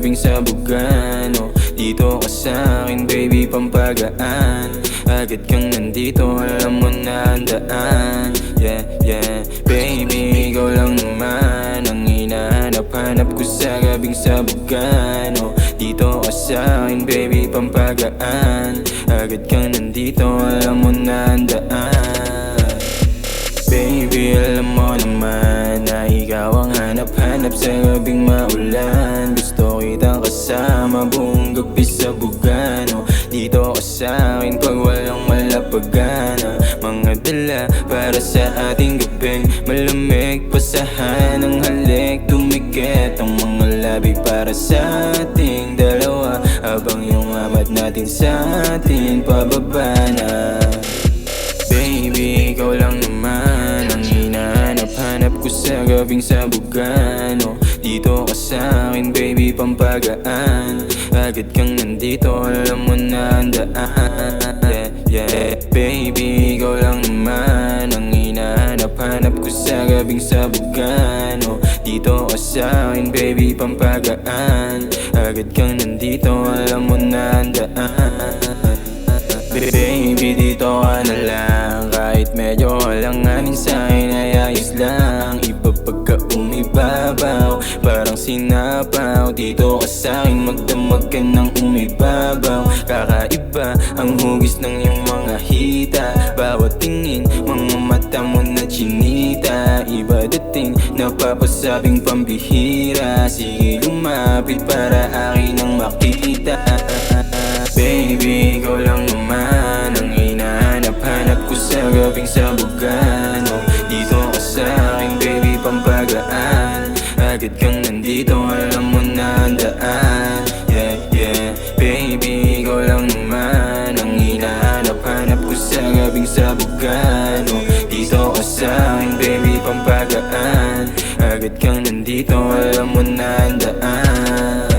gabing sabugan. Oh, dito ka sa'kin baby, pampagaan. Agad kang nandito, alam mo na ang daan. Yeah, yeah, baby, ikaw lang naman ang hinahanap-hanap ko sa gabing sabugan. Oh, dito ka sa'kin baby, pampagaan. Agad kang nandito, alam mo na ang daan. Baby, alam mo naman na ikaw ang hanap-hanap sa gabing maulan. Gusto kitang kasama buong gabi sa bugano. Dito ka sa'kin pag walang malapagana. Mga dala para sa ating gabi, malamig, pasahan ng halik. Tumikit ang mga labi para sa ating dalawa, habang yung amat natin sa atin pababa na. Baby, ikaw lang naman ang hinahanap-hanap ko sa gabing sabugan. Oh, dito ka sa'kin baby, pampagaan. Agad kang nandito, alam mo na ang daan. Yeah, yeah, baby, ikaw lang naman ang hinahanap-hanap ko sa gabing sabugan. Oh, dito ka sa'kin baby, pampagaan. Agad kang nandito, alam mo na ang daan. Baby, dito ka na lang. Kahit medyo alanganin sa'kin ay ayos lang. Iba pagka umibabaw, parang sinapaw. Dito ka sa'kin, magdamag ka ng umibabaw. Kakaiba ang hugis ng iyong mga hita. Bawat tingin, mga mata mo na chinita. Iba dating, napapasabing pambihira. Sige lumapit para akin ang makita. Baby, ikaw lang naman ang hinahanap-hanap ko sa gabing sabugan. Oh, dito ka sa'kin baby, pampagaan. Agad kang nandito, alam mo na ang daan. Yeah, yeah, baby, ikaw lang naman ang hinahanap-hanap ko sa gabing sabugan. Oh, dito ka sa'kin baby, pampagaan. Agad kang nandito, alam mo na ang daan.